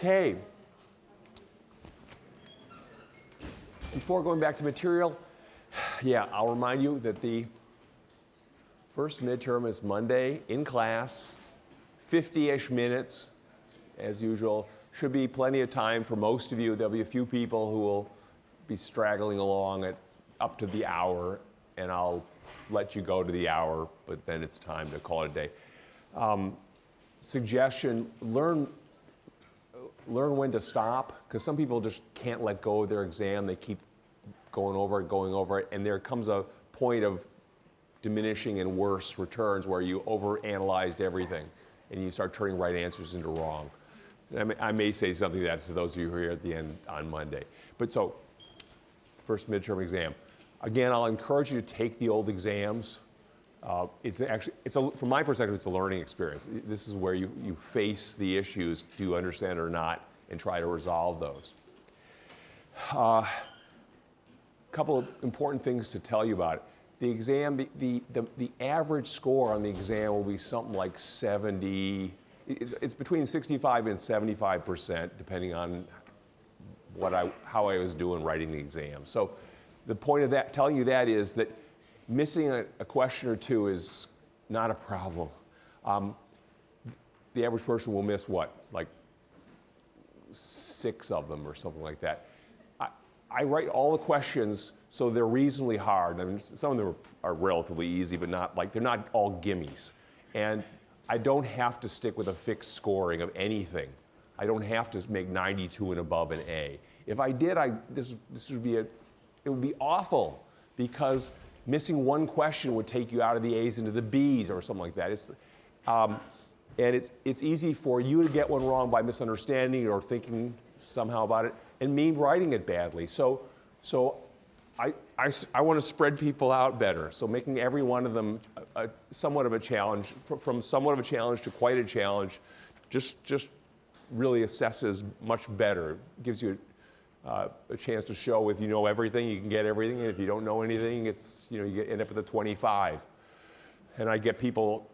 Okay. Before going back to material, yeah, I'll remind you that the first midterm is Monday in class, 50-ish minutes, as usual. Should be plenty of time for most of you. There'll be a few people who will be straggling along at up to the hour, and I'll let you go to the hour, but then it's time to call it a day. Suggestion, learn when to stop, because some people just can't let go of their exam. They keep going over it, and there comes a point of diminishing and worse returns where you overanalyzed everything, and you start turning right answers into wrong. I may say something to that to those of you who are here at the end on Monday. But so, first midterm exam. Again, I'll encourage you to take the old exams. From my perspective, it's a learning experience. This is where you face the issues, do you understand it or not, and try to resolve those. Couple of important things to tell you about it. The exam, the average score on the exam will be something like 70, it's between 65 and 75%, depending on how I was doing writing the exam. So the point of that, telling you that is that missing a question or two is not a problem. The average person will miss what, like 6 of them or something like that. I write all the questions so they're reasonably hard. I mean, some of them are relatively easy, but they're not all gimmies. And I don't have to stick with a fixed scoring of anything. I don't have to make 92 and above an A. If I did, it would be awful, because missing one question would take you out of the A's into the B's or something like that. And it's easy for you to get one wrong by misunderstanding or thinking somehow about it, and me writing it badly. So I want to spread people out better. So making every one of them somewhat of a challenge, from somewhat of a challenge to quite a challenge, just really assesses much better. It gives you a chance to show if you know everything, you can get everything, and if you don't know anything, you end up with a 25. And I get people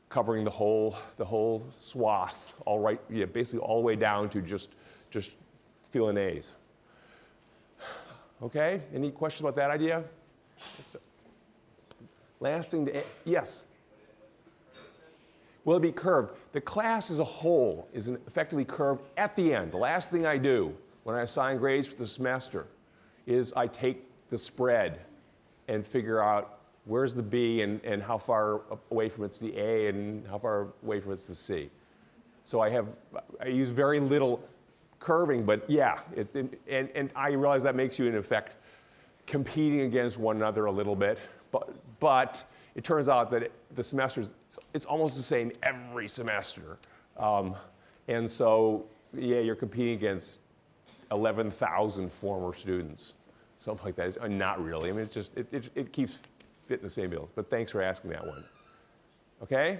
covering the whole swath, basically all the way down to just feeling A's. Okay, any questions about that idea? Last thing yes? Will it be curved? The class as a whole is effectively curved at the end. The last thing I do when I assign grades for the semester is I take the spread and figure out where's the B and how far away from it's the A and how far away from it's the C. So I use very little curving, but yeah, and I realize that makes you in effect competing against one another a little bit, but it turns out that the semesters, it's almost the same every semester. And so, yeah, you're competing against 11,000 former students, something like that. Not really, I mean, it keeps fitting the same bills, but thanks for asking that one. Okay?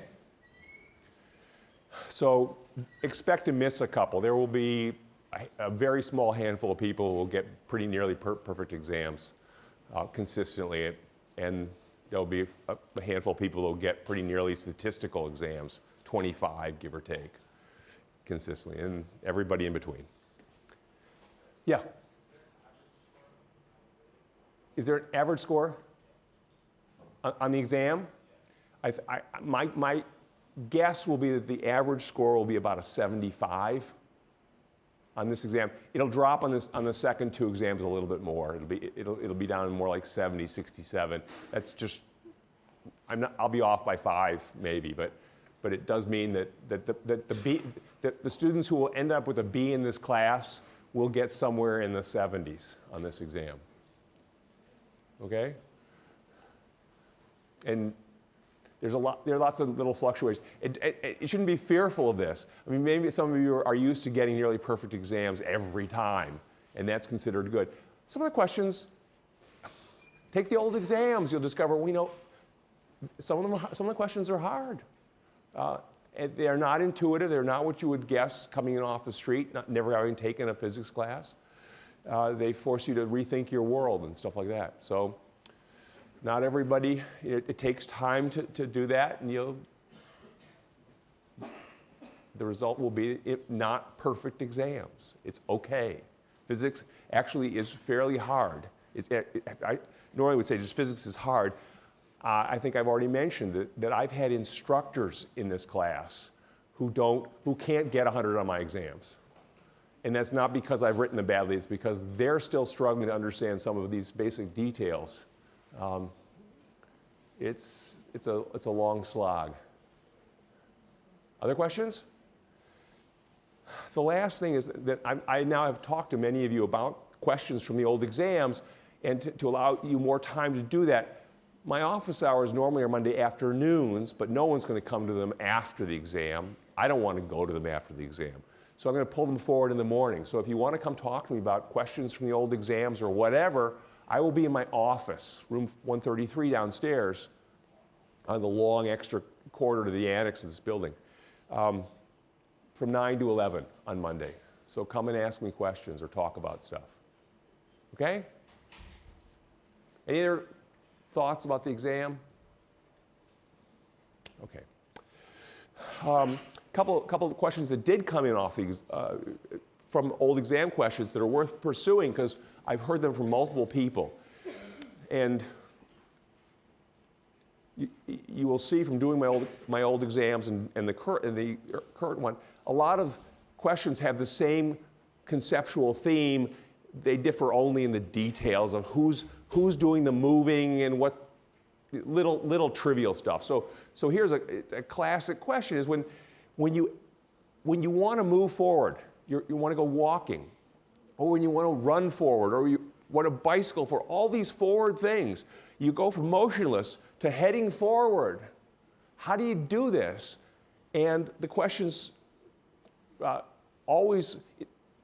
So expect to miss a couple. There will be a very small handful of people who will get pretty nearly perfect exams consistently, and there'll be a handful of people who will get pretty nearly statistical exams, 25 give or take, consistently, and everybody in between. Yeah? Is there an average score on the exam? My guess will be that the average score will be about a 75 on this exam. It'll drop on the second 2 exams a little bit more. It'll be down more like 70, 67. That's just, I'll be off by 5 maybe, but it does mean that the students who will end up with a B in this class will get somewhere in the 70s on this exam. Okay? And there are lots of little fluctuations. You shouldn't be fearful of this. I mean, maybe some of you are used to getting nearly perfect exams every time, and that's considered good. Some of the questions, take the old exams. You'll discover, some of the questions are hard. And they're not intuitive. They're not what you would guess coming in off the street, never having taken a physics class. They force you to rethink your world and stuff like that. So. Not everybody, it takes time to do that, and the result will be not perfect exams. It's okay. Physics actually is fairly hard. I normally would say just physics is hard. I think I've already mentioned that I've had instructors in this class who can't get 100 on my exams. And that's not because I've written them badly, it's because they're still struggling to understand some of these basic details. It's a long slog. Other questions? The last thing is that I now have talked to many of you about questions from the old exams, and to allow you more time to do that, my office hours normally are Monday afternoons, but no one's going to come to them after the exam. I don't want to go to them after the exam. So I'm going to pull them forward in the morning. So if you want to come talk to me about questions from the old exams or whatever, I will be in my office, room 133 downstairs, on the long extra corridor to the annex of this building, from 9 to 11 on Monday. So come and ask me questions or talk about stuff. Okay? Any other thoughts about the exam? Okay. Couple of questions that did come in off these from old exam questions that are worth pursuing because I've heard them from multiple people. And you will see from doing my old exams and the current one, a lot of questions have the same conceptual theme. They differ only in the details of who's doing the moving and what little trivial stuff. So here's a classic question: is when you want to move forward, you want to go walking, or when you want to run forward, or you want to bicycle for all these forward things, you go from motionless to heading forward. How do you do this? And the questions always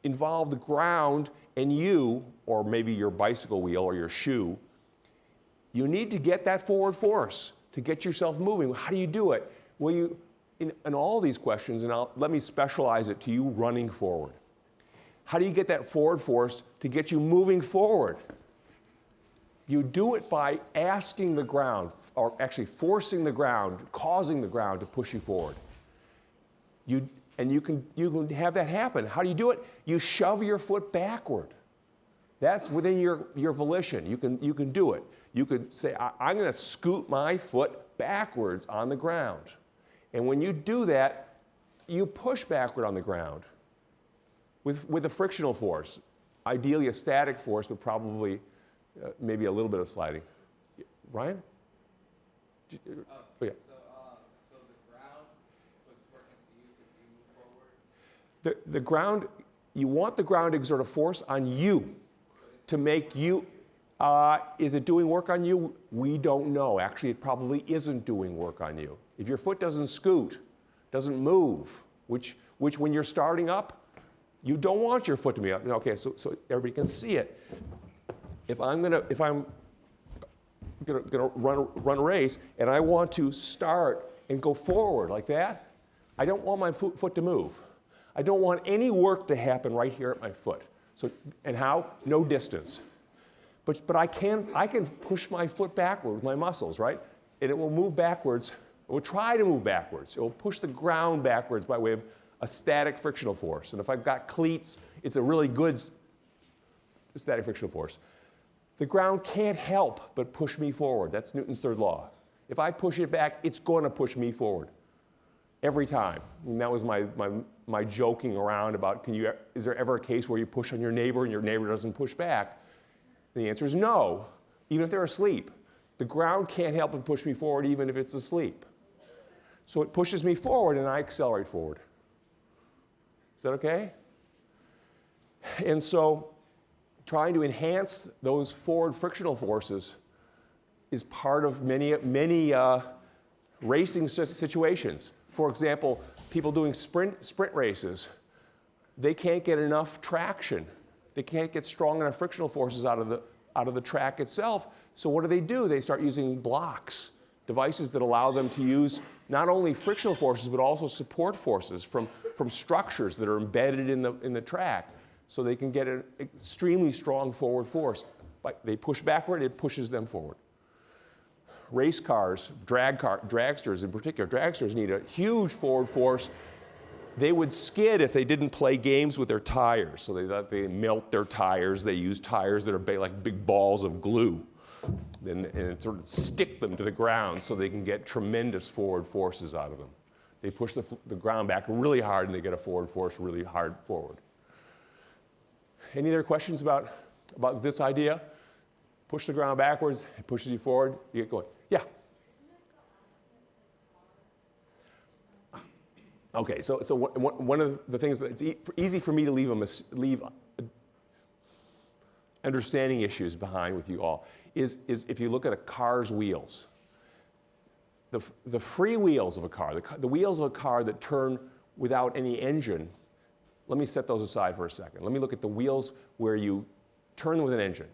involve the ground and you, or maybe your bicycle wheel or your shoe. You need to get that forward force to get yourself moving. How do you do it? Well, in all these questions, and let me specialize it to you running forward. How do you get that forward force to get you moving forward? You do it by asking the ground, or actually forcing the ground, causing the ground to push you forward. And you can have that happen. How do you do it? You shove your foot backward. That's within your volition. You can do it. You could say, I'm going to scoot my foot backwards on the ground. And when you do that, you push backward on the ground with a frictional force, ideally a static force, but probably maybe a little bit of sliding. Ryan? Oh, yeah. So the ground puts work into you because you move forward? The ground, you want the ground to exert a force on you to make you, is it doing work on you? We don't know. Actually, it probably isn't doing work on you. If your foot doesn't scoot, doesn't move, which when you're starting up, you don't want your foot to be up. Okay, so everybody can see it. If I'm gonna run a race and I want to start and go forward like that, I don't want my foot to move. I don't want any work to happen right here at my foot. So, and how? No distance. But I can push my foot backward with my muscles, right? And it will move backwards. It will try to move backwards. It will push the ground backwards by way of a static frictional force. And if I've got cleats, it's a really good static frictional force. The ground can't help but push me forward. That's Newton's third law. If I push it back, it's going to push me forward every time. And that was my joking around about, is there ever a case where you push on your neighbor and your neighbor doesn't push back? The answer is no, even if they're asleep. The ground can't help but push me forward even if it's asleep. So it pushes me forward and I accelerate forward. Is that okay? And so trying to enhance those forward frictional forces is part of many racing situations. For example, people doing sprint races, they can't get enough traction. They can't get strong enough frictional forces out of the track itself. So what do? They start using blocks, devices that allow them to use not only frictional forces but also support forces from structures that are embedded in the track, so they can get an extremely strong forward force. They push backward, it pushes them forward. Race cars, dragsters in particular, dragsters need a huge forward force They would skid if they didn't play games with their tires. So they melt their tires. They use tires that are like big balls of glue and sort of stick them to the ground so they can get tremendous forward forces out of them. They push the ground back really hard and they get a forward force really hard forward. Any other questions about this idea? Push the ground backwards, it pushes you forward, you get going. Yeah? Okay, so one of the things that's easy for me to leave understanding issues behind with you all is if you look at a car's wheels. The free wheels of a car, the wheels of a car that turn without any engine, let me set those aside for a second. Let me look at the wheels where you turn with an engine.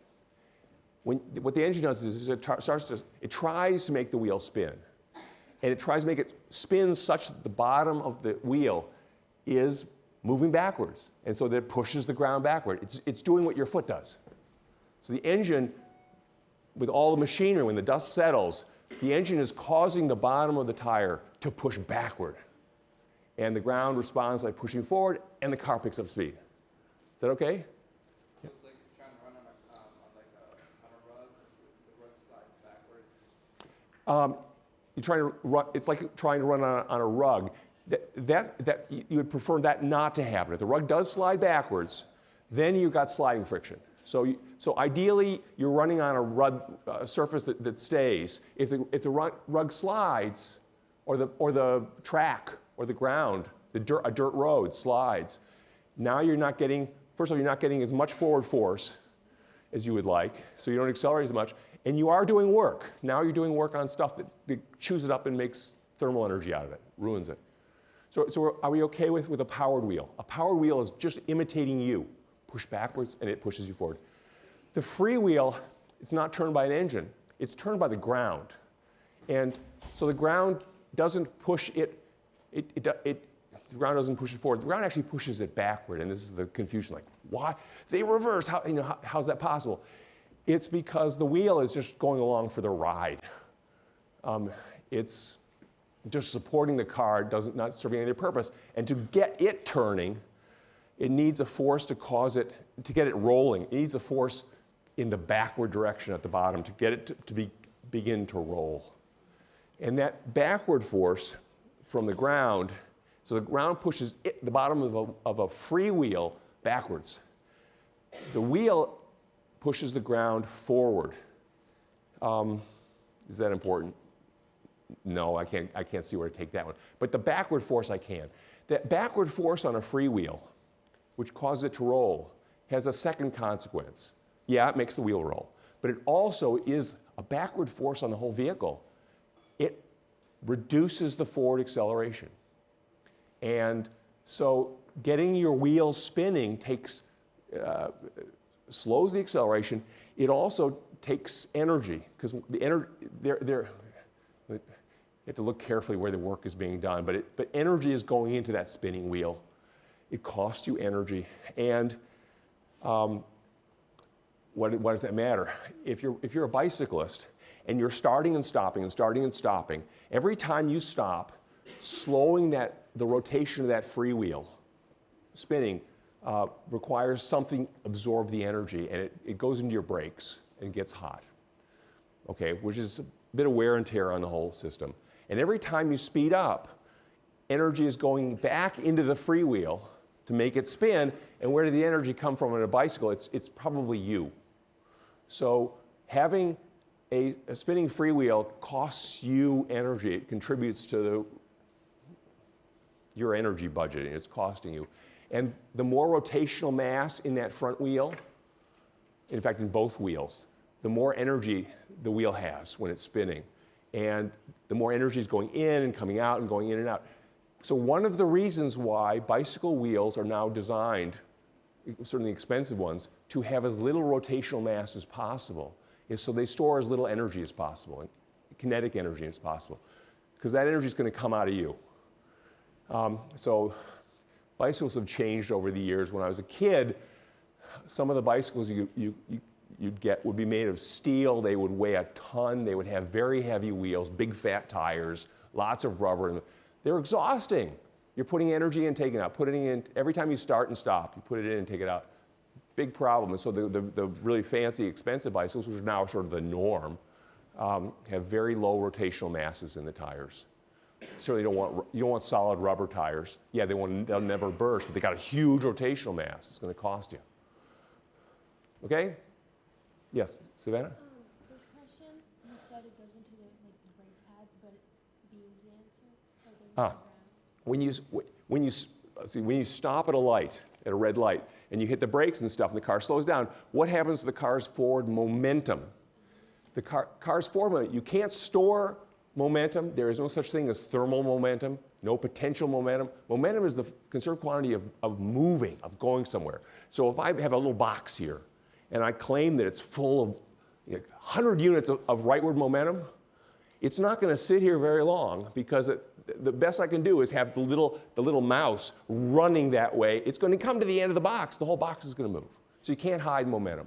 What the engine does is it tries to make the wheel spin. And it tries to make it spin such that the bottom of the wheel is moving backwards. And so that it pushes the ground backward. It's doing what your foot does. So the engine, with all the machinery, when the dust settles, the engine is causing the bottom of the tire to push backward. And the ground responds by pushing forward, and the car picks up speed. Is that okay? So it's like trying to run on a rug, the rug slides backwards. You're trying to run, it's like trying to run on a rug. That you would prefer that not to happen. If the rug does slide backwards, then you've got sliding friction. So ideally, you're running on a surface that stays. If the rug slides, or the track, or the ground, a dirt road slides, now you're not getting, first of all, you're not getting as much forward force as you would like, so you don't accelerate as much, and you are doing work. Now you're doing work on stuff that chews it up and makes thermal energy out of it, ruins it. So are we okay with a powered wheel? A powered wheel is just imitating you. Push backwards and it pushes you forward. The free wheel, it's not turned by an engine, it's turned by the ground. And so the ground doesn't push it, the ground doesn't push it forward. The ground actually pushes it backward, and this is the confusion, like, why? They reverse, how's that possible? It's because the wheel is just going along for the ride. It's just supporting the car, not serving any purpose. And to get it turning, it needs a force to cause it, to get it rolling. It needs a force in the backward direction at the bottom to get it to begin to roll. And that backward force from the ground, so the ground pushes the bottom of a free wheel backwards. The wheel pushes the ground forward. Is that important? No, I can't see where to take that one. But the backward force I can. That backward force on a free wheel, which causes it to roll, has a second consequence. Yeah, it makes the wheel roll, but it also is a backward force on the whole vehicle. It reduces the forward acceleration. And so getting your wheels spinning slows the acceleration. It also takes energy, because the energy, you have to look carefully where the work is being done, but energy is going into that spinning wheel. It costs you energy, and what does that matter? If you're a bicyclist and you're starting and stopping and starting and stopping, every time you stop, slowing the rotation of that free wheel, spinning, requires something absorb the energy, and it goes into your brakes and gets hot, okay, which is a bit of wear and tear on the whole system. And every time you speed up, energy is going back into the free wheel to make it spin, and where did the energy come from on a bicycle? It's probably you. So having a spinning free wheel costs you energy. It contributes to your energy budget, and it's costing you. And the more rotational mass in that front wheel, in fact, in both wheels, the more energy the wheel has when it's spinning. And the more energy is going in and coming out and going in and out. So one of the reasons why bicycle wheels are now designed, certainly expensive ones, to have as little rotational mass as possible is so they store as little energy as possible, kinetic energy as possible, because that energy is going to come out of you. So bicycles have changed over the years. When I was a kid, some of the bicycles you'd get would be made of steel. They would weigh a ton. They would have very heavy wheels, big fat tires, lots of rubber. And they're exhausting. You're putting energy in, taking it out, putting in, every time you start and stop, you put it in and take it out. Big problem. And so the really fancy, expensive bicycles, which are now sort of the norm, have very low rotational masses in the tires. So you don't want solid rubber tires. Yeah, they'll never burst, but they got a huge rotational mass. It's going to cost you. Okay? Yes, Savannah? This question, you said it goes into the brake pads, but B is the answer? When you stop at a light, at a red light, and you hit the brakes and stuff, and the car slows down, what happens to the car's forward momentum? The car's forward momentum, you can't store momentum. There is no such thing as thermal momentum, no potential momentum. Momentum is the conserved quantity of moving, of going somewhere. So if I have a little box here, and I claim that it's full of 100 units of rightward momentum, it's not going to sit here very long, because the best I can do is have the little mouse running that way. It's going to come to the end of the box. The whole box is going to move. So you can't hide momentum.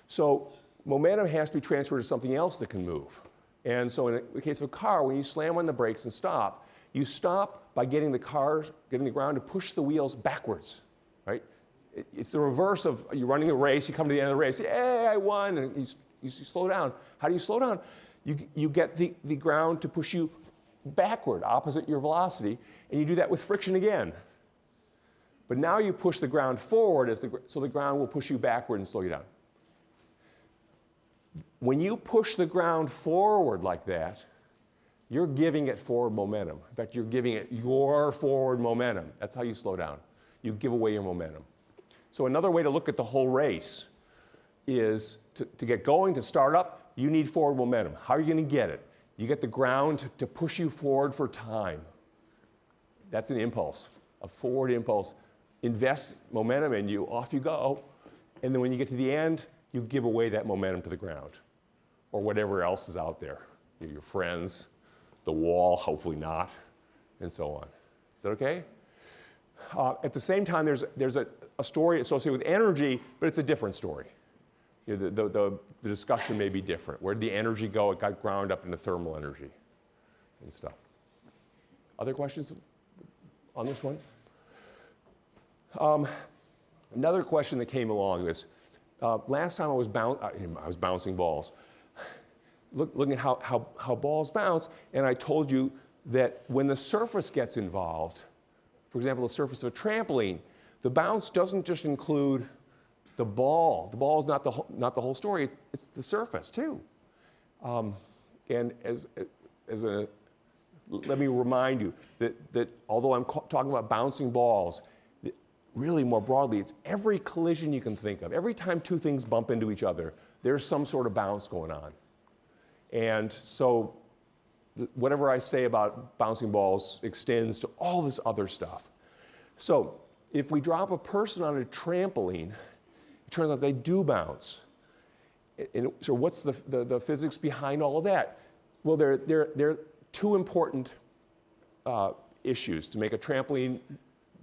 So momentum has to be transferred to something else that can move. And so in the case of a car, when you slam on the brakes and stop, you stop by getting the ground to push the wheels backwards, right? It's the reverse of you're running a race, you come to the end of the race, hey, I won, and you slow down. How do you slow down? You get the ground to push you backward, opposite your velocity, and you do that with friction again. But now you push the ground forward, so the ground will push you backward and slow you down. When you push the ground forward like that, you're giving it forward momentum. In fact, you're giving it your forward momentum. That's how you slow down. You give away your momentum. So another way to look at the whole race is to get going, to start up, you need forward momentum. How are you going to get it? You get the ground to push you forward for time. That's an impulse, a forward impulse. Invest momentum in you, off you go. And then when you get to the end, you give away that momentum to the ground or whatever else is out there. Your friends, the wall, hopefully not, and so on. Is that okay? At the same time, there's a story associated with energy, but it's a different story. The discussion may be different. Where did the energy go? It got ground up into thermal energy and stuff. Other questions on this one? Another question that came along is, last time I was bouncing balls, looking at how balls bounce, and I told you that when the surface gets involved, for example, the surface of a trampoline, the bounce doesn't just include the ball. The ball is not the whole story. It's the surface too. And let me remind you that although I'm talking about bouncing balls, really more broadly, it's every collision you can think of. Every time two things bump into each other, there's some sort of bounce going on. And so whatever I say about bouncing balls extends to all this other stuff. So if we drop a person on a trampoline, it turns out they do bounce. And so what's the physics behind all of that? Well, there are two important issues to make a trampoline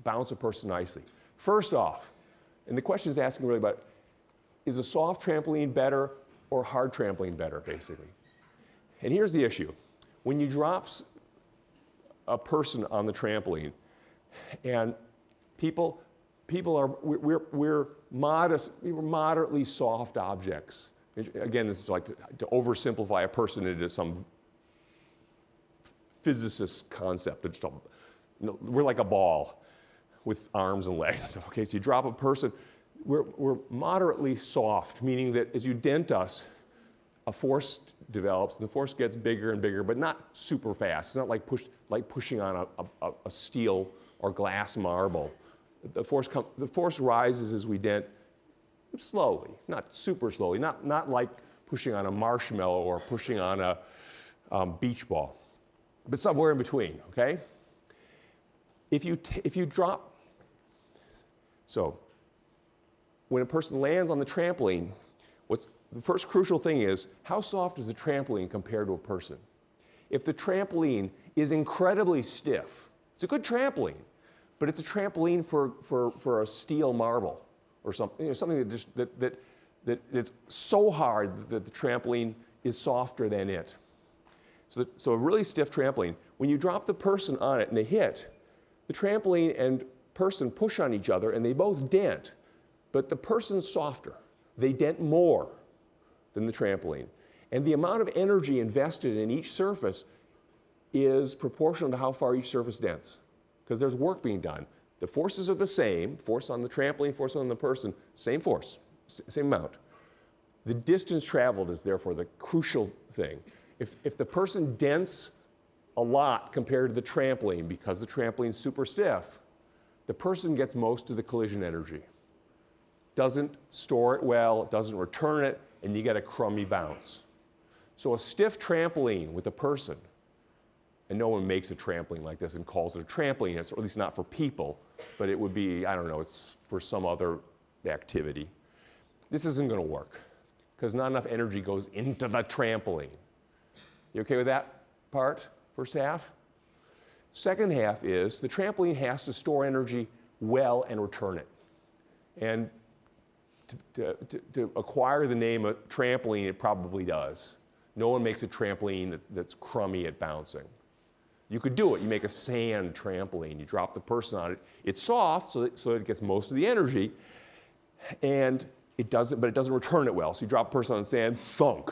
bounce a person nicely. First off, and the question is asking really about, is a soft trampoline better or hard trampoline better, basically? And here's the issue. When you drop a person on the trampoline, and we're moderately soft objects. Again, this is like to oversimplify a person into some physicist concept. We're like a ball with arms and legs. Okay, so you drop a person, we're moderately soft, meaning that as you dent us, a force develops, and the force gets bigger and bigger, but not super fast. It's not like pushing on a steel or glass marble. The force rises as we dent slowly, not super slowly, not like pushing on a marshmallow or pushing on a beach ball, but somewhere in between, okay? If you drop, so when a person lands on the trampoline, the first crucial thing is, how soft is the trampoline compared to a person? If the trampoline is incredibly stiff, it's a good trampoline, but it's a trampoline for a steel marble or something, something that it's so hard that the trampoline is softer than it. So a really stiff trampoline, when you drop the person on it and they hit, the trampoline and person push on each other and they both dent, but the person's softer. They dent more than the trampoline. And the amount of energy invested in each surface is proportional to how far each surface dents, because there's work being done. The forces are the same, force on the trampoline, force on the person, same force, same amount. The distance traveled is therefore the crucial thing. If the person dents a lot compared to the trampoline because the trampoline's super stiff, the person gets most of the collision energy. Doesn't store it well, doesn't return it, and you get a crummy bounce. So a stiff trampoline with a person, and no one makes a trampoline like this and calls it a trampoline, it's, or at least not for people, but it would be, I don't know, it's for some other activity. This isn't going to work because not enough energy goes into the trampoline. You okay with that part, first half? Second half is the trampoline has to store energy well and return it. And to acquire the name of trampoline, it probably does. No one makes a trampoline that's crummy at bouncing. You could do it. You make a sand trampoline. You drop the person on it. It's soft, so that it gets most of the energy, and it doesn't return it well. So you drop a person on the sand, thunk.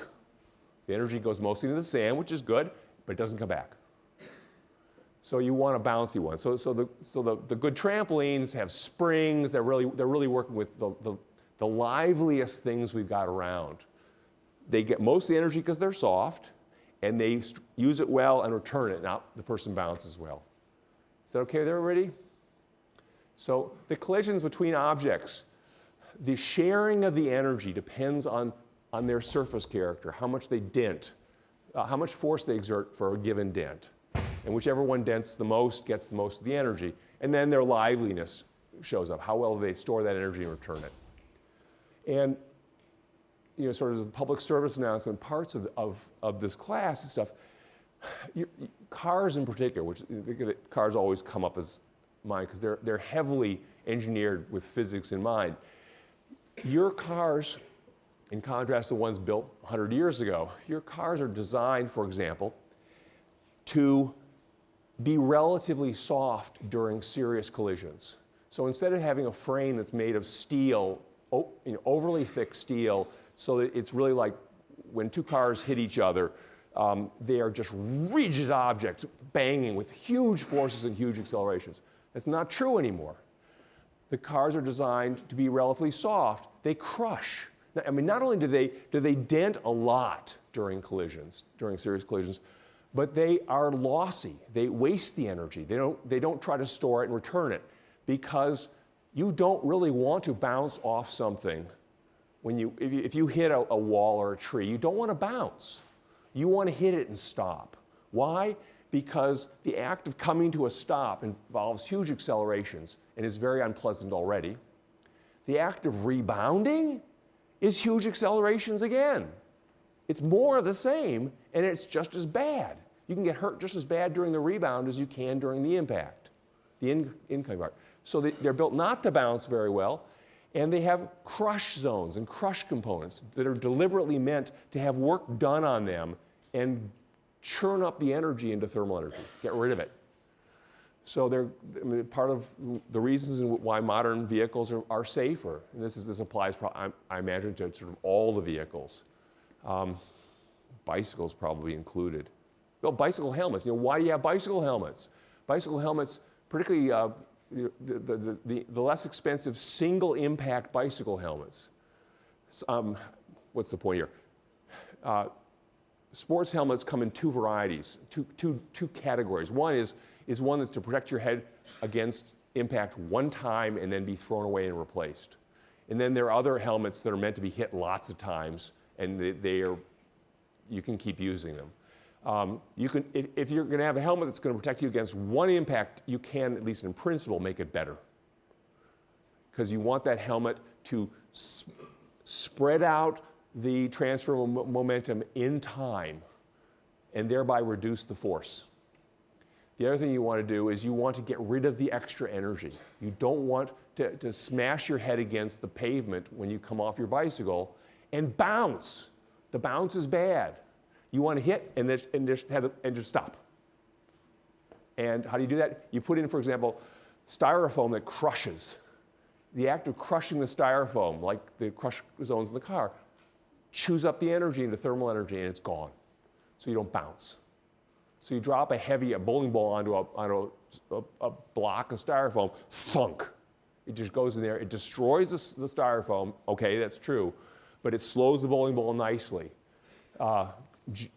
The energy goes mostly into the sand, which is good, but it doesn't come back. So you want a bouncy one. So the good trampolines have springs. They're really working with the liveliest things we've got around. They get most of the energy because they're soft, and they use it well and return it. Now the person bounces well. Is that okay with everybody? So the collisions between objects, the sharing of the energy depends on their surface character, how much they dent, how much force they exert for a given dent. And whichever one dents the most gets the most of the energy. And then their liveliness shows up, how well they store that energy and return it. And sort of the public service announcement, parts of this class and stuff, cars in particular, which cars always come up as mine because they're heavily engineered with physics in mind. Your cars, in contrast to the ones built 100 years ago, your cars are designed, for example, to be relatively soft during serious collisions. So instead of having a frame that's made of steel, overly thick steel, so that it's really like when two cars hit each other, they are just rigid objects banging with huge forces and huge accelerations. That's not true anymore. The cars are designed to be relatively soft. They crush. I mean, not only do they dent a lot during collisions, during serious collisions, but they are lossy. They waste the energy. They don't try to store it and return it because you don't really want to bounce off something. If you hit a wall or a tree, you don't want to bounce. You want to hit it and stop. Why? Because the act of coming to a stop involves huge accelerations and is very unpleasant already. The act of rebounding is huge accelerations again. It's more of the same, and it's just as bad. You can get hurt just as bad during the rebound as you can during the impact, the incoming part. So they're built not to bounce very well, and they have crush zones and crush components that are deliberately meant to have work done on them and churn up the energy into thermal energy, get rid of it. So they're part of the reasons why modern vehicles are safer. And this applies, I imagine, to sort of all the vehicles. Bicycles probably included. Well, bicycle helmets. Why do you have bicycle helmets? Bicycle helmets, particularly the less expensive single impact bicycle helmets. What's the point here? Sports helmets come in two varieties, two categories. One is one that's to protect your head against impact one time and then be thrown away and replaced. And then there are other helmets that are meant to be hit lots of times, and you can keep using them. If you're going to have a helmet that's going to protect you against one impact, you can, at least in principle, make it better. Because you want that helmet to spread out the transfer momentum in time and thereby reduce the force. The other thing you want to do is you want to get rid of the extra energy. You don't want to smash your head against the pavement when you come off your bicycle and bounce. The bounce is bad. You want to hit and just stop. And how do you do that? You put in, for example, styrofoam that crushes. The act of crushing the styrofoam, like the crush zones in the car, chews up the energy into thermal energy, and it's gone. So you don't bounce. So you drop a bowling ball onto a block of styrofoam, thunk. It just goes in there. It destroys the styrofoam. Okay, that's true. But it slows the bowling ball nicely,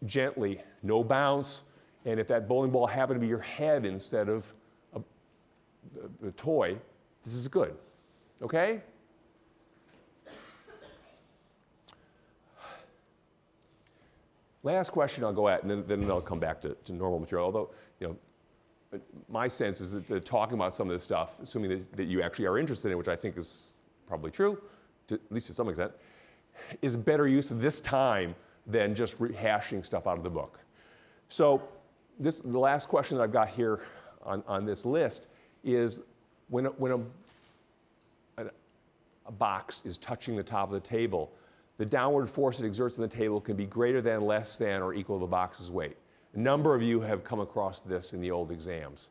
gently, no bounce. And if that bowling ball happened to be your head instead of a toy, this is good. Okay? Last question I'll go at, and then I'll come back to normal material. Although, my sense is that talking about some of this stuff, assuming that you actually are interested in it, which I think is probably true, at least to some extent, is a better use of this time than just rehashing stuff out of the book. So the last question that I've got here on this list is when a box is touching the top of the table, the downward force it exerts on the table can be greater than, less than, or equal to the box's weight. A number of you have come across this in the old exams.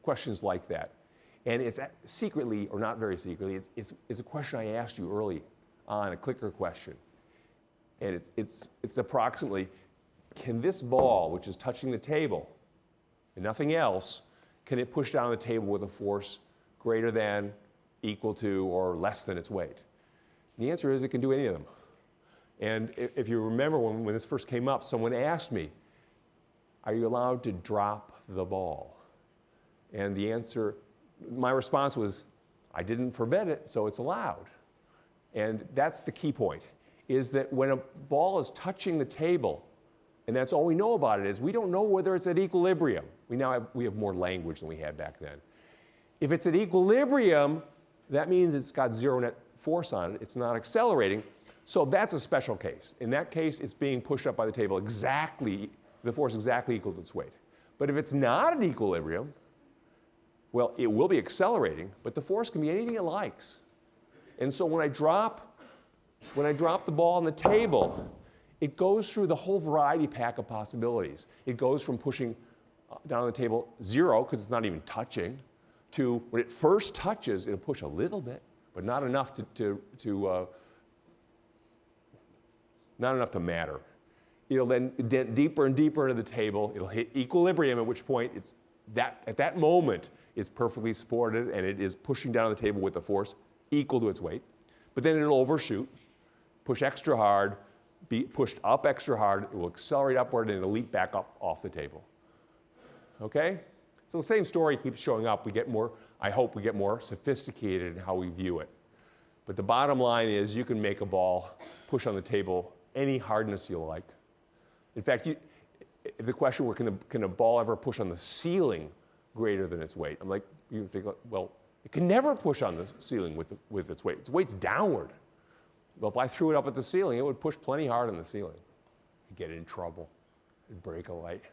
Questions like that. And it's secretly, or not very secretly, it's a question I asked you early on, a clicker question. And it's approximately, can this ball, which is touching the table, and nothing else, can it push down the table with a force greater than, equal to, or less than its weight? And the answer is it can do any of them. And if you remember when this first came up, someone asked me, are you allowed to drop the ball? And the answer, my response was, I didn't forbid it, so it's allowed. And that's the key point, is that when a ball is touching the table, and that's all we know about it, is we don't know whether it's at equilibrium. We have more language than we had back then. If it's at equilibrium, that means it's got zero net force on it. It's not accelerating. So that's a special case. In that case, it's being pushed up by the table exactly, the force exactly equal to its weight. But if it's not at equilibrium, well, it will be accelerating, but the force can be anything it likes. And so when I drop the ball on the table, it goes through the whole variety pack of possibilities. It goes from pushing down on the table 0, because it's not even touching, to when it first touches, it'll push a little bit, but not enough not enough to matter. It'll then dent deeper and deeper into the table. It'll hit equilibrium, at which point at that moment it's perfectly supported and it is pushing down on the table with a force equal to its weight. But then it'll overshoot, push extra hard, be pushed up extra hard. It will accelerate upward and it'll leap back up off the table. Okay? So the same story keeps showing up. I hope we get more sophisticated in how we view it. But the bottom line is you can make a ball push on the table any hardness you like. In fact, if the question were, can a ball ever push on the ceiling greater than its weight? I'm like, you think, well, it can never push on the ceiling with its weight. Its weight's downward. Well, if I threw it up at the ceiling, it would push plenty hard on the ceiling. You'd get in trouble. It'd break a light.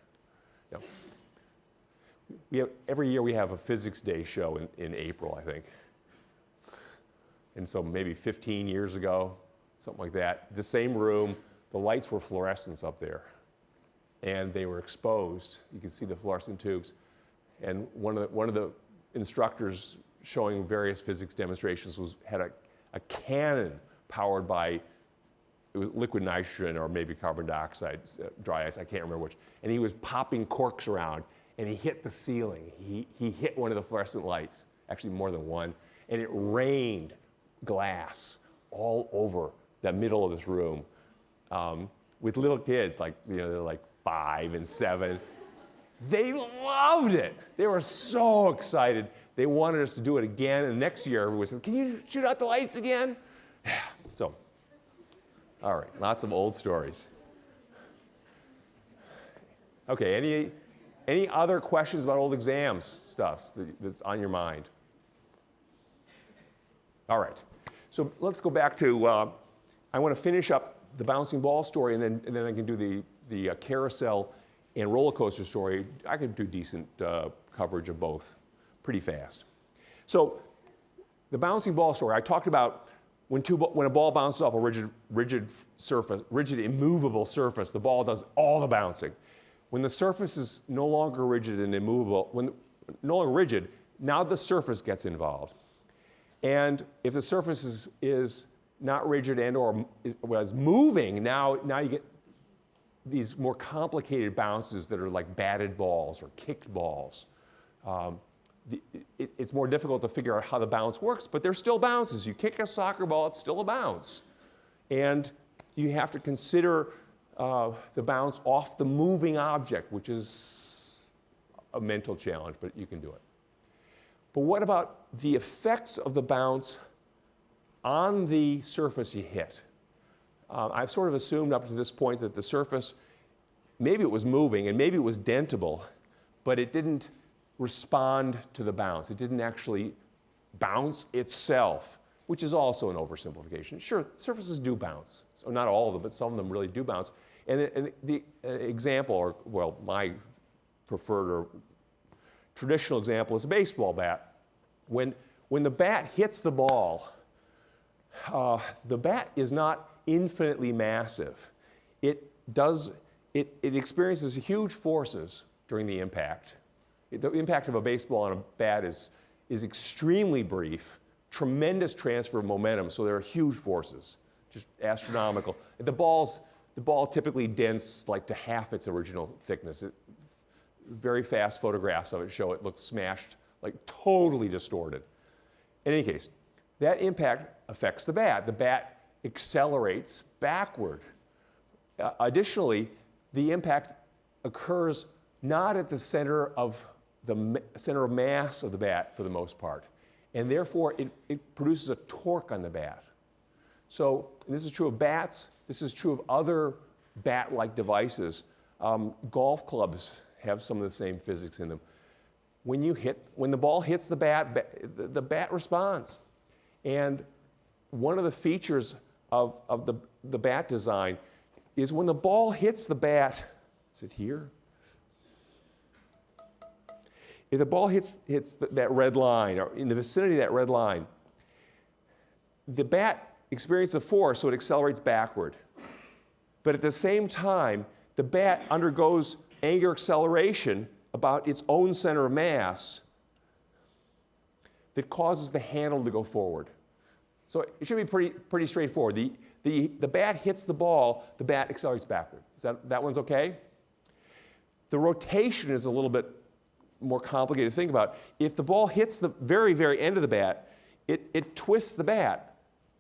Every year we have a physics day show in April, I think. And so maybe 15 years ago, something like that, the same room, the lights were fluorescents up there. And they were exposed. You could see the fluorescent tubes. And one of the instructors showing various physics demonstrations had a cannon powered by, it was liquid nitrogen or maybe carbon dioxide, dry ice, I can't remember which. And he was popping corks around, and he hit the ceiling. He hit one of the fluorescent lights, actually more than one, and it rained glass all over the middle of this room with little kids, they're like 5 and 7. They loved it. They were so excited. They wanted us to do it again, and next year everyone said, can you shoot out the lights again? Yeah. So, all right, lots of old stories. Okay, any other questions about old exams stuff that's on your mind? All right, so let's go back to, I want to finish up the bouncing ball story, and then I can do the carousel and roller coaster story. I could do decent coverage of both pretty fast. So the bouncing ball story, I talked about when a ball bounces off a rigid surface, rigid immovable surface, the ball does all the bouncing. When the surface is no longer rigid and immovable, when no longer rigid, now the surface gets involved. And if the surface is not rigid and or was moving, now you get these more complicated bounces that are like batted balls or kicked balls. It's more difficult to figure out how the bounce works, but they're still bounces. You kick a soccer ball, it's still a bounce. And you have to consider the bounce off the moving object, which is a mental challenge, but you can do it. But what about the effects of the bounce on the surface you hit? I've sort of assumed up to this point that the surface, maybe it was moving and maybe it was dentable, but it didn't respond to the bounce. It didn't actually bounce itself, which is also an oversimplification. Sure, surfaces do bounce. So not all of them, but some of them really do bounce. And the example, or well, my preferred or traditional example is a baseball bat. When the bat hits the ball, the bat is not infinitely massive. It experiences huge forces during the impact. The impact of a baseball on a bat is extremely brief, tremendous transfer of momentum, so there are huge forces, just astronomical. The ball typically dents like to half its original thickness. Very fast photographs of it show it looks smashed, like totally distorted. In any case, that impact affects the bat. The bat accelerates backward. Additionally, the impact occurs not at the center of mass of the bat for the most part, and therefore it produces a torque on the bat. So this is true of bats. This is true of other bat-like devices. Golf clubs have some of the same physics in them. When the ball hits the bat responds. And one of the features of the bat design is when the ball hits the bat, is it here? If the ball hits that red line, or in the vicinity of that red line, the bat experiences a force, so it accelerates backward. But at the same time, the bat undergoes angular acceleration about its own center of mass that causes the handle to go forward. So it should be pretty straightforward. The bat hits the ball, the bat accelerates backward. That one's okay? The rotation is a little bit more complicated to think about. If the ball hits the very, very end of the bat, it twists the bat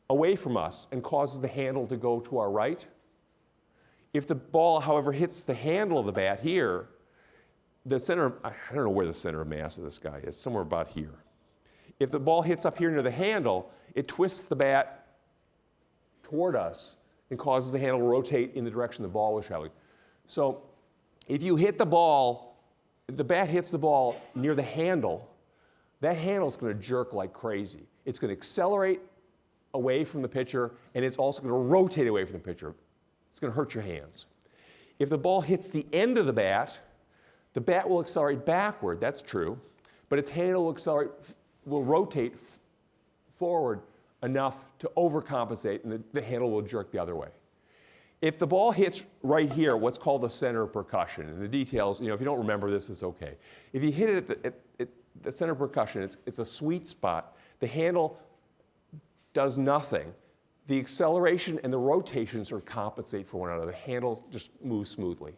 away from us and causes the handle to go to our right. If the ball, however, hits the handle of the bat here, the center, I don't know where the center of mass of this guy is, somewhere about here. If the ball hits up here near the handle, it twists the bat toward us and causes the handle to rotate in the direction the ball was traveling. So if you hit the ball, if the bat hits the ball near the handle, that handle is going to jerk like crazy. It's going to accelerate away from the pitcher, and it's also going to rotate away from the pitcher. It's going to hurt your hands. If the ball hits the end of the bat will accelerate backward, that's true, but its handle will rotate forward enough to overcompensate, and the handle will jerk the other way. If the ball hits right here, what's called the center of percussion, and the details, if you don't remember this, it's okay. If you hit it at the center of percussion, it's a sweet spot. The handle does nothing. The acceleration and the rotation sort of compensate for one another. The handle just moves smoothly.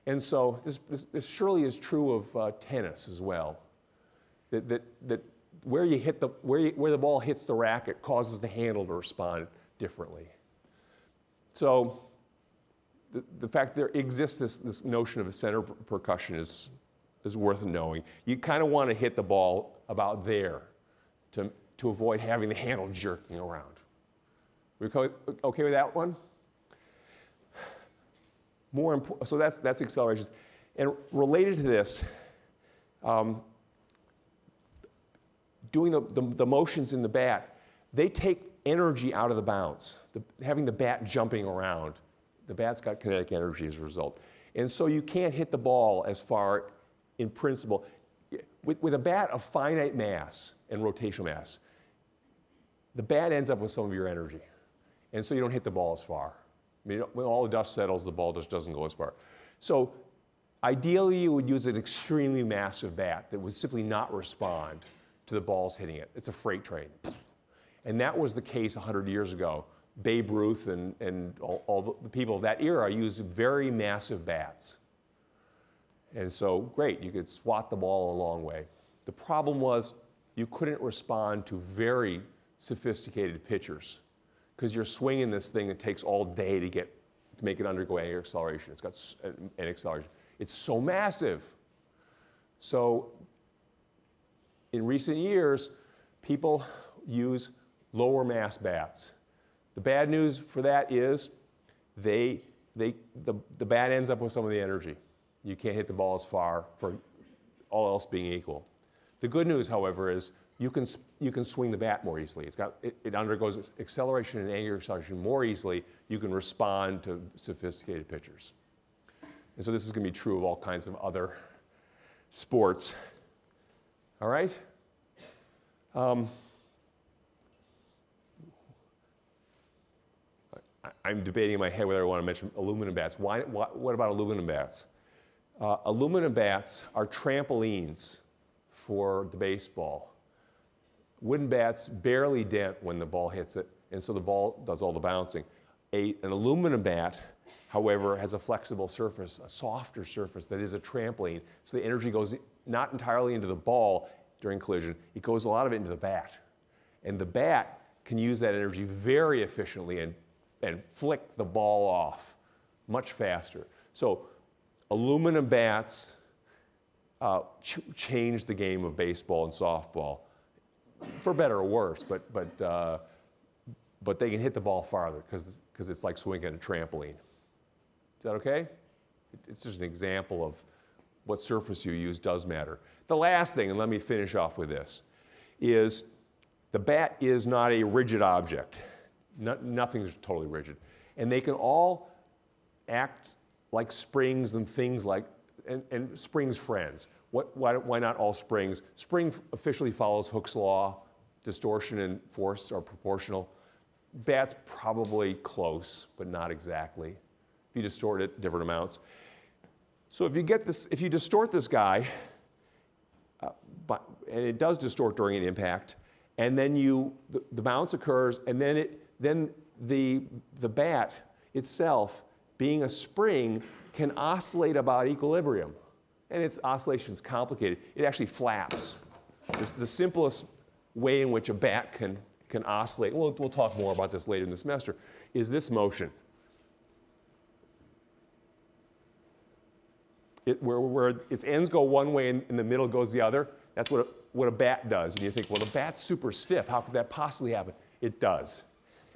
And so this surely is true of tennis as well. That where the ball hits the racket causes the handle to respond differently. So the fact there exists this notion of a center percussion is worth knowing. You kind of want to hit the ball about there to avoid having the handle jerking around. We okay with that one? So that's accelerations. And related to this, doing the motions in the bat, they take energy out of the bounce. Having the bat jumping around, the bat's got kinetic energy as a result. And so you can't hit the ball as far in principle. With a bat of finite mass and rotational mass, the bat ends up with some of your energy. And so you don't hit the ball as far. I mean, when all the dust settles, the ball just doesn't go as far. So Ideally, you would use an extremely massive bat that would simply not respond to the balls hitting it. It's a freight train. And that was the case 100 years ago. Babe Ruth and all the people of that era used very massive bats. And so, great, you could swat the ball a long way. The problem was you couldn't respond to very sophisticated pitchers because you're swinging this thing that takes all day to make it undergo angular acceleration. It's got an acceleration. It's so massive. So in recent years, people use lower mass bats. The bad news for that is the bat ends up with some of the energy. You can't hit the ball as far for all else being equal. The good news, however, is you can swing the bat more easily. It undergoes acceleration and angular acceleration more easily. You can respond to sophisticated pitchers. And so this is going to be true of all kinds of other sports. All right? I'm debating in my head whether I want to mention aluminum bats. What about aluminum bats? Aluminum bats are trampolines for the baseball. Wooden bats barely dent when the ball hits it, and so the ball does all the bouncing. An aluminum bat, however, has a flexible surface, a softer surface that is a trampoline, so the energy goes not entirely into the ball during collision, it goes a lot of it into the bat. And the bat can use that energy very efficiently and flick the ball off much faster. So aluminum bats changed the game of baseball and softball, for better or worse, but they can hit the ball farther because it's like swinging a trampoline. Is that okay? It's just an example of what surface you use does matter. The last thing, and let me finish off with this, is the bat is not a rigid object. Nothing's totally rigid. And they can all act like springs and things like, and springs friends. Why not all springs? Spring officially follows Hooke's law. Distortion and force are proportional. Bat's probably close, but not exactly. If you distort it, different amounts. So if you distort this guy, and it does distort during an impact, and then the bounce occurs, and then the bat itself, being a spring, can oscillate about equilibrium. And its oscillation is complicated. It actually flaps. The simplest way in which a bat can oscillate, we'll talk more about this later in the semester, is this motion. Where its ends go one way and the middle goes the other. That's what a bat does. And you think, well, the bat's super stiff. How could that possibly happen? It does.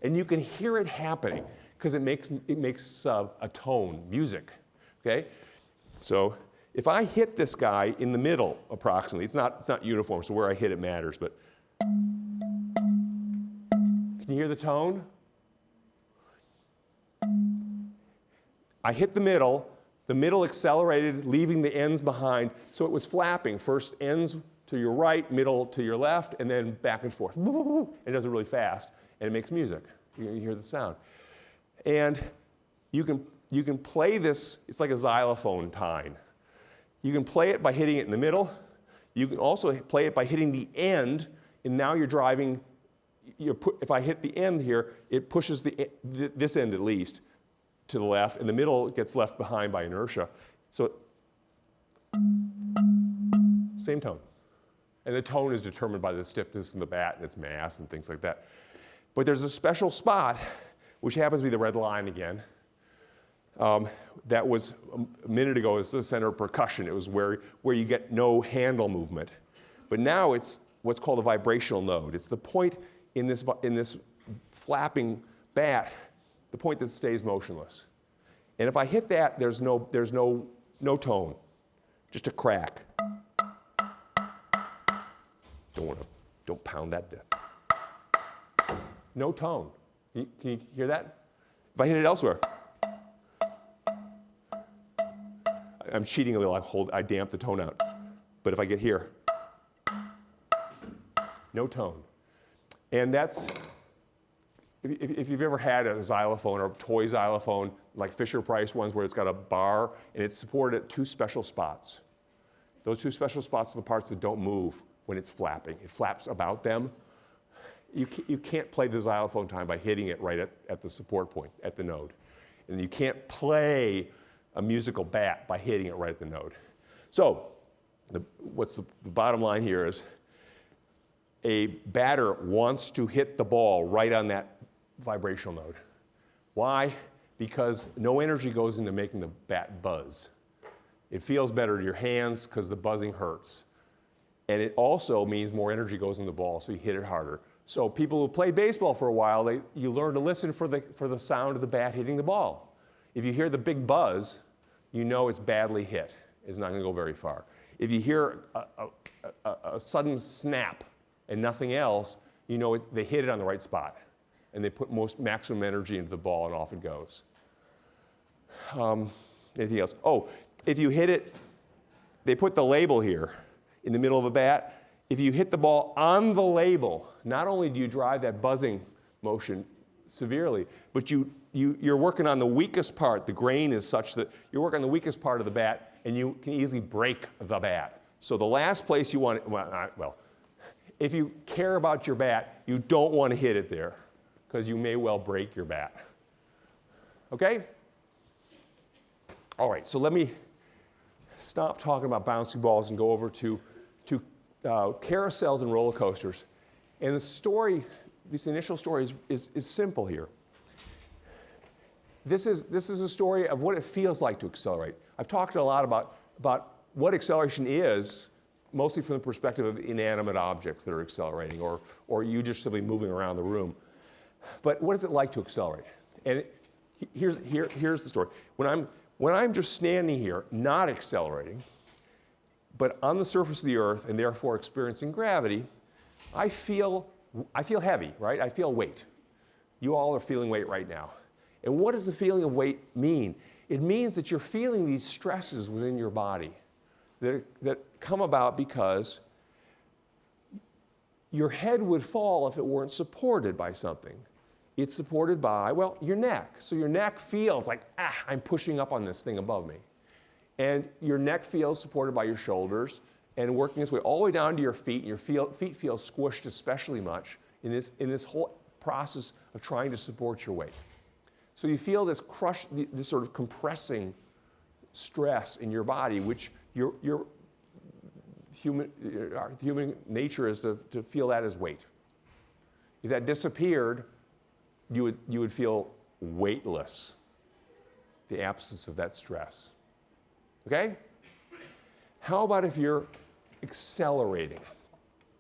And you can hear it happening because it makes a tone, music. Okay? So if I hit this guy in the middle, approximately, it's not uniform, so where I hit it matters, but can you hear the tone? I hit the middle accelerated, leaving the ends behind, so it was flapping. First ends to your right, middle to your left, and then back and forth. It does it really fast, and it makes music. You hear the sound. And you can play this, it's like a xylophone tine. You can play it by hitting it in the middle. You can also play it by hitting the end, and now you're driving, if I hit the end here, it pushes this end at least to the left, and the middle gets left behind by inertia. So, same tone. And the tone is determined by the stiffness in the bat and its mass and things like that. But there's a special spot, which happens to be the red line again, that was a minute ago, it's the center of percussion. It was where you get no handle movement. But now it's what's called a vibrational node. It's the point in this flapping bat, the point that stays motionless. And if I hit that, there's no tone, just a crack. Don't pound that down. No tone. Can you hear that? If I hit it elsewhere, I'm cheating a little. I damp the tone out. But if I get here, no tone. And if you've ever had a xylophone or a toy xylophone, like Fisher-Price ones where it's got a bar and it's supported at 2 special spots. Those 2 special spots are the parts that don't move when it's flapping. It flaps about them. You can't play the xylophone time by hitting it right at the support point, at the node. And you can't play a musical bat by hitting it right at the node. So what's the bottom line here is a batter wants to hit the ball right on that vibrational node. Why? Because no energy goes into making the bat buzz. It feels better to your hands because the buzzing hurts. And it also means more energy goes in the ball, so you hit it harder. So people who play baseball for a while, you learn to listen for the sound of the bat hitting the ball. If you hear the big buzz, you know it's badly hit. It's not going to go very far. If you hear a sudden snap and nothing else, you know they hit it on the right spot. And they put maximum energy into the ball, and off it goes. Anything else? Oh, if you hit it, they put the label here in the middle of a bat. If you hit the ball on the label, not only do you drive that buzzing motion severely, but you're working on the weakest part. The grain is such that you're working on the weakest part of the bat, and you can easily break the bat. So the last place you want, if you care about your bat, you don't want to hit it there, because you may well break your bat. Okay? All right, so let me stop talking about bouncing balls and go over to carousels and roller coasters. And the story, this initial story is simple here. This is a story of what it feels like to accelerate. I've talked a lot about what acceleration is, mostly from the perspective of inanimate objects that are accelerating, or you just simply moving around the room. But what is it like to accelerate? And here's the story. When I'm just standing here, not accelerating, but on the surface of the Earth and therefore experiencing gravity, I feel heavy, right? I feel weight. You all are feeling weight right now. And what does the feeling of weight mean? It means that you're feeling these stresses within your body that come about because your head would fall if it weren't supported by something. It's supported by, well, your neck. So your neck feels like, I'm pushing up on this thing above me. And your neck feels supported by your shoulders and working its way all the way down to your feet. And your feet feel squished especially much in this whole process of trying to support your weight. So you feel this this sort of compressing stress in your body, which your human nature is to feel that as weight. If that disappeared, you would feel weightless, the absence of that stress. Okay? How about if you're accelerating?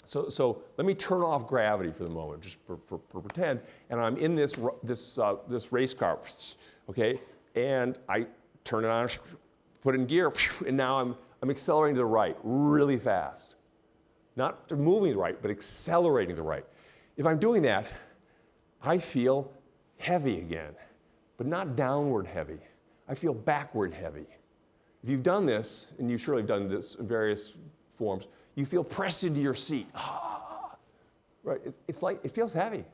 So let me turn off gravity for the moment, just for pretend, and I'm in this race car, okay? And I turn it on, put it in gear, and now I'm accelerating to the right really fast. Not moving to the right, but accelerating to the right. If I'm doing that, I feel heavy again, but not downward heavy. I feel backward heavy. If you've done this, and you surely have done this in various forms, you feel pressed into your seat. Right? It's like, it feels heavy.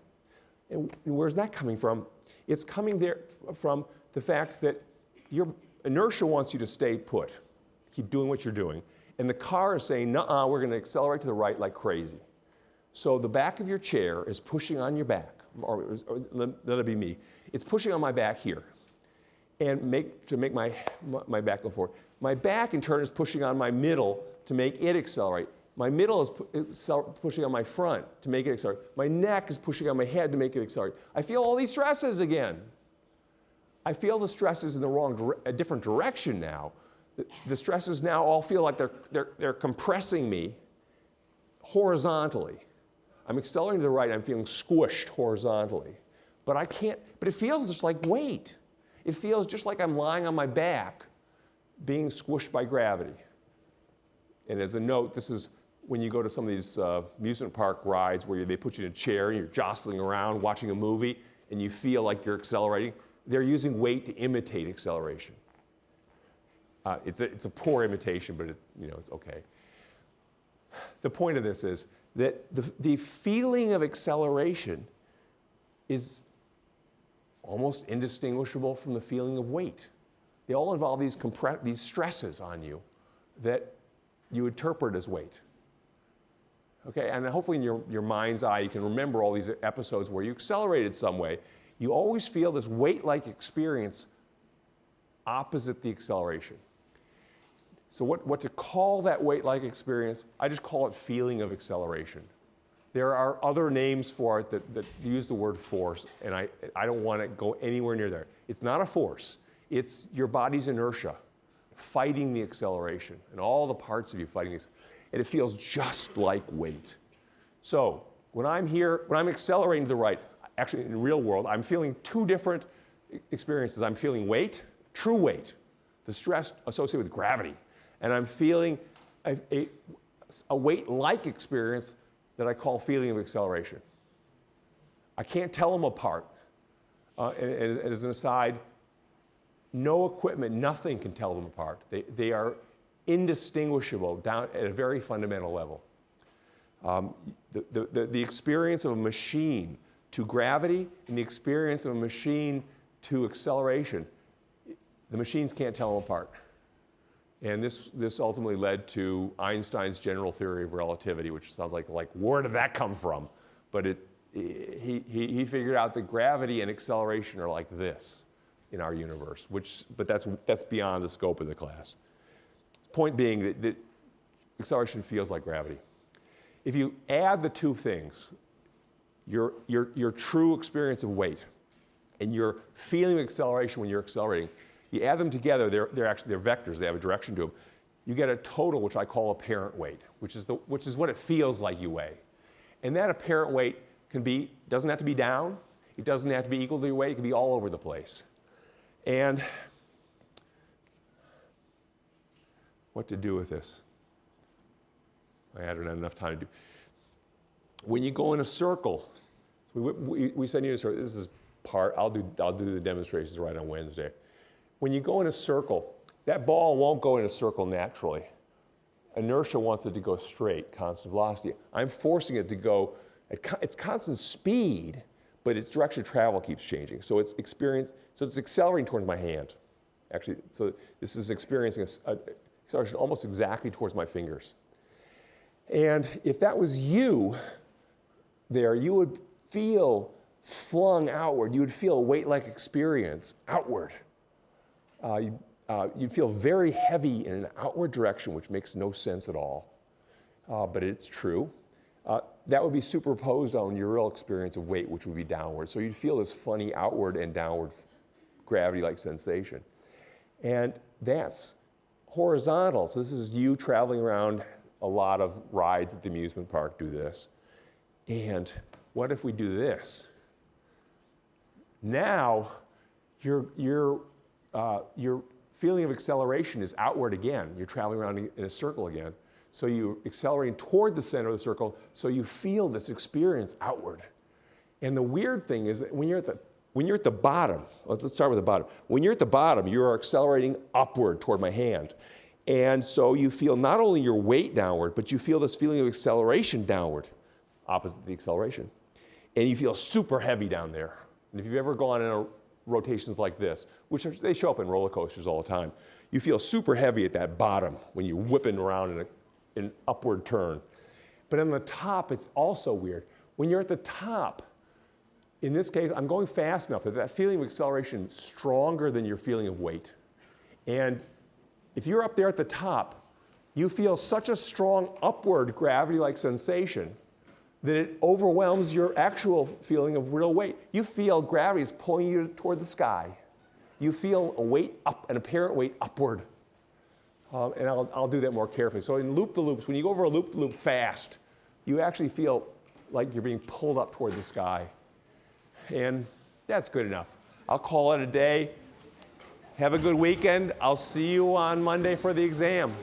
And where's that coming from? It's coming there from the fact that your inertia wants you to stay put, keep doing what you're doing. And the car is saying, nuh-uh, we're going to accelerate to the right like crazy. So the back of your chair is pushing on your back, or let it be me. It's pushing on my back here, and to make my back go forward. My back, in turn, is pushing on my middle to make it accelerate. My middle is pushing on my front to make it accelerate. My neck is pushing on my head to make it accelerate. I feel all these stresses again. I feel the stresses in a different direction now. The stresses now all feel like they're compressing me horizontally. I'm accelerating to the right, I'm feeling squished horizontally. But it feels just like weight. It feels just like I'm lying on my back being squished by gravity. And as a note, this is when you go to some of these amusement park rides where they put you in a chair and you're jostling around watching a movie and you feel like you're accelerating. They're using weight to imitate acceleration. It's a poor imitation, but it's okay. The point of this is that the feeling of acceleration is almost indistinguishable from the feeling of weight. They all involve these stresses on you that you interpret as weight. Okay, and hopefully in your mind's eye you can remember all these episodes where you accelerated some way. You always feel this weight-like experience opposite the acceleration. So what to call that weight-like experience, I just call it feeling of acceleration. There are other names for it that use the word force, and I don't want to go anywhere near there. It's not a force. It's your body's inertia fighting the acceleration, and all the parts of you fighting this. And it feels just like weight. So when I'm accelerating to the right, actually in the real world, I'm feeling two different experiences. I'm feeling weight, true weight, the stress associated with gravity. And I'm feeling a weight-like experience that I call feeling of acceleration. I can't tell them apart. And as an aside, no equipment, nothing can tell them apart. They are indistinguishable down at a very fundamental level. The experience of a machine to gravity and the experience of a machine to acceleration, the machines can't tell them apart. And this ultimately led to Einstein's general theory of relativity, which sounds like where did that come from? But he figured out that gravity and acceleration are like this in our universe, but that's beyond the scope of the class. Point being that acceleration feels like gravity. If you add the two things, your true experience of weight and your feeling of acceleration when you're accelerating, you add them together, they're vectors, they have a direction to them. You get a total, which I call apparent weight, which is what it feels like you weigh. And that apparent weight doesn't have to be down, it doesn't have to be equal to your weight, it can be all over the place. And what to do with this? I don't have enough time to do. When you go in a circle, so we send you a circle. This is part. I'll do the demonstrations right on Wednesday. When you go in a circle, that ball won't go in a circle naturally. Inertia wants it to go straight, constant velocity. I'm forcing it to go at its constant speed, but its direction of travel keeps changing. So it's accelerating towards my hand. Actually, so this is experiencing acceleration almost exactly towards my fingers. And if that was you there, you would feel flung outward. You would feel a weight-like experience outward. You'd feel very heavy in an outward direction, which makes no sense at all, but it's true. That would be superposed on your real experience of weight, which would be downward. So you'd feel this funny outward and downward gravity-like sensation. And that's horizontal. So this is you traveling around. A lot of rides at the amusement park do this. And what if we do this? Now, your feeling of acceleration is outward again. You're traveling around in a circle again. So you're accelerating toward the center of the circle, so you feel this experience outward. And the weird thing is that when you're at the bottom, let's start with the bottom. When you're at the bottom, you are accelerating upward toward my hand. And so you feel not only your weight downward, but you feel this feeling of acceleration downward, opposite the acceleration. And you feel super heavy down there. And if you've ever gone in rotations like this, they show up in roller coasters all the time, you feel super heavy at that bottom when you're whipping around in an upward turn. But on the top, it's also weird. When you're at the top, in this case, I'm going fast enough that feeling of acceleration is stronger than your feeling of weight. And if you're up there at the top, you feel such a strong upward gravity-like sensation that it overwhelms your actual feeling of real weight. You feel gravity is pulling you toward the sky. You feel a weight up, an apparent weight upward. And I'll do that more carefully. So in loop-the-loops, when you go over a loop-the-loop fast, you actually feel like you're being pulled up toward the sky. And that's good enough. I'll call it a day. Have a good weekend. I'll see you on Monday for the exam.